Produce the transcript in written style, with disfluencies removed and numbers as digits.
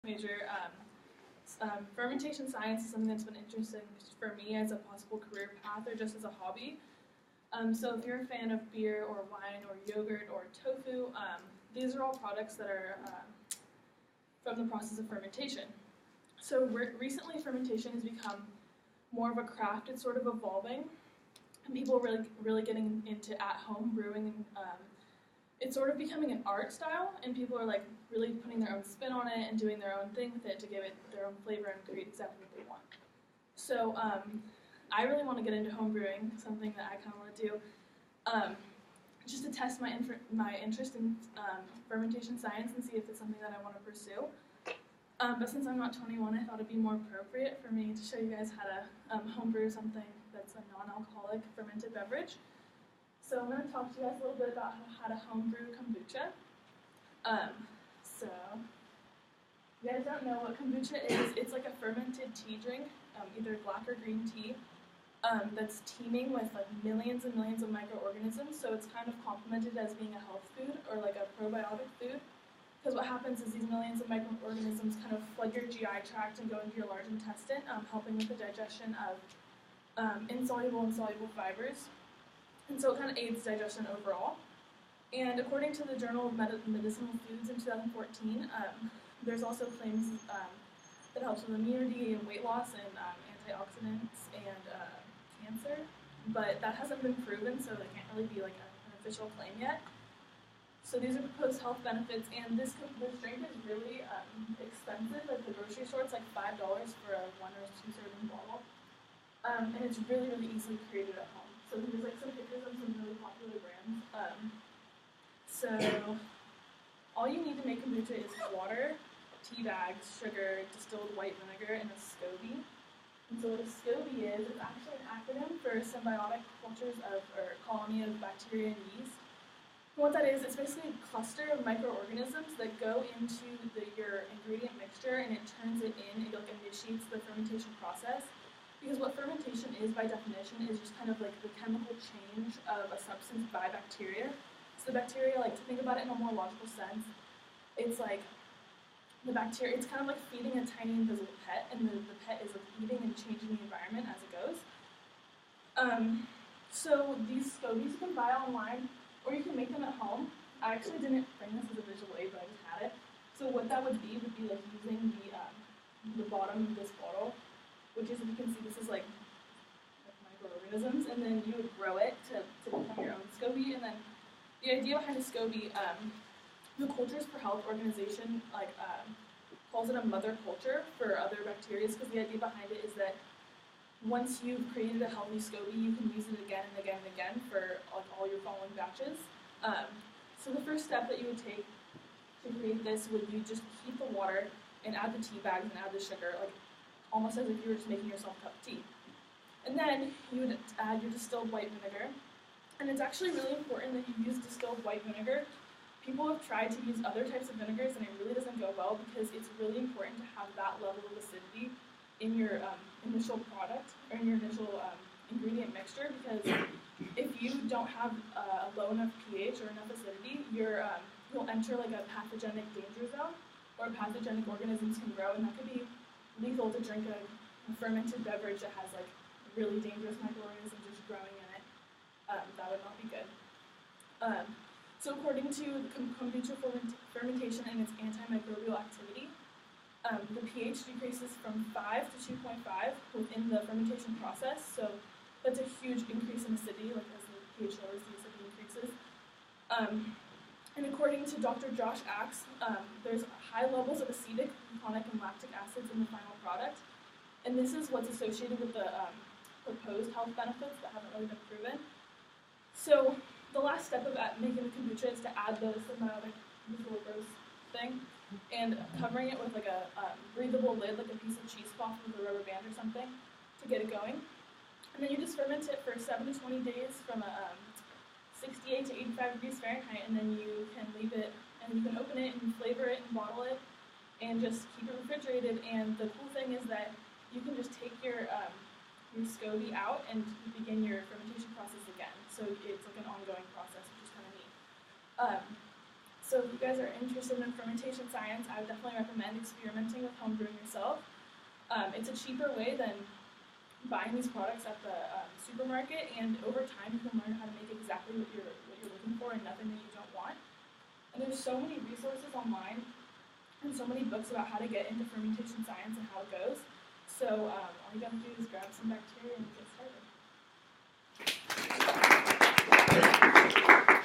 major. Fermentation science is something that's been interesting for me as a possible career path or just as a hobby. So if you're a fan of beer or wine or yogurt or tofu, these are all products that are from the process of fermentation. So recently fermentation has become more of a craft. It's sort of evolving, and people are really getting into at-home brewing. It's sort of becoming an art style, and people are like really putting their own spin on it and doing their own thing with it to give it their own flavor and create exactly what they want. So I really want to get into home brewing, something that I kind of want to do, just to test my interest in fermentation science and see if it's something that I want to pursue. But since I'm not 21, I thought it'd be more appropriate for me to show you guys how to homebrew something that's a non-alcoholic fermented beverage. So I'm going to talk to you guys a little bit about how to homebrew kombucha. So if you guys don't know what kombucha is, it's like a fermented tea drink, either black or green tea, that's teeming with like millions and millions of microorganisms. So it's kind of complemented as being a health food or like a probiotic food. Because what happens is these millions of microorganisms kind of flood your GI tract and go into your large intestine, helping with the digestion of insoluble and soluble fibers. And so it kind of aids digestion overall. And according to the Journal of Medicinal Foods in 2014, there's also claims that helps with immunity and weight loss and antioxidants and cancer. But that hasn't been proven, so it can't really be like an official claim yet. So these are proposed health benefits, and this drink is really expensive. At the grocery store, it's like $5 for a 1 or 2 serving bottle. And it's really, really easily created at home. So there's like some pictures of some really popular brands. So all you need to make kombucha is water, tea bags, sugar, distilled white vinegar, and a SCOBY. And so what a SCOBY is, it's actually an acronym for symbiotic cultures or colony of bacteria and yeast. And what that is, it's basically a cluster of microorganisms that go into your ingredient mixture, and it turns it in, it like initiates the fermentation process. Because what fermentation is, by definition, is just kind of like the chemical change of a substance by bacteria. So the bacteria, like to think about it in a more logical sense, it's like the bacteria, it's kind of like feeding a tiny invisible pet, and the pet is like eating and changing the environment as it goes. So these SCOBYs you can buy online, or you can make them at home. I actually didn't bring this as a visual aid, but I just had it. So what that would be like using the bottom of this bottle, which is, if you can see, this is like microorganisms, and then you would grow it to become your own SCOBY. And then the idea behind a SCOBY, the Cultures for Health organization calls it a mother culture for other bacteria, because the idea behind it is that once you've created a healthy SCOBY, you can use it again and again and again for all your following batches. So the first step that you would take to create this would you just heat the water and add the tea bags and add the sugar, like almost as if you were just making yourself a cup of tea. And then you would add your distilled white vinegar. And it's actually really important that you use distilled white vinegar. People have tried to use other types of vinegars, and it really doesn't go well, because it's really important to have that level of acidity in your initial product, or in your initial ingredient mixture, because if you don't have a low enough pH or enough acidity, you'll enter like a pathogenic danger zone, where pathogenic organisms can grow, and that could be lethal to drink a fermented beverage that has like really dangerous microorganisms just growing in it. That would not be good. So according to the kombucha fermentation and its antimicrobial activity, the pH decreases from 5 to 2.5 within the fermentation process. So that's a huge increase in acidity, like as the pH lowers, the acidity increases. And according to Dr. Josh Axe, there's high levels of acetic, gluconic, and lactic acids in the final product. And this is what's associated with the proposed health benefits that haven't really been proven. So the last step of making the kombucha is to add the symbiotic thing, and covering it with like a breathable lid, like a piece of cheesecloth with a rubber band or something, to get it going. And then you just ferment it for 7 to 20 days from 68 to 85 degrees Fahrenheit, and then you can leave it, and you can open it and flavor it and bottle it, and just keep it refrigerated. And the cool thing is that you can just take your SCOBY out and begin your fermentation process again. So it's like an ongoing process, which is kind of neat. So if you guys are interested in fermentation science, I would definitely recommend experimenting with home brewing yourself. It's a cheaper way than buying these products at the supermarket, and over time you can learn how to make exactly what you're looking for and nothing that you don't want. And there's so many resources online and so many books about how to get into fermentation science and how it goes. So all you gotta do is grab some bacteria and get started.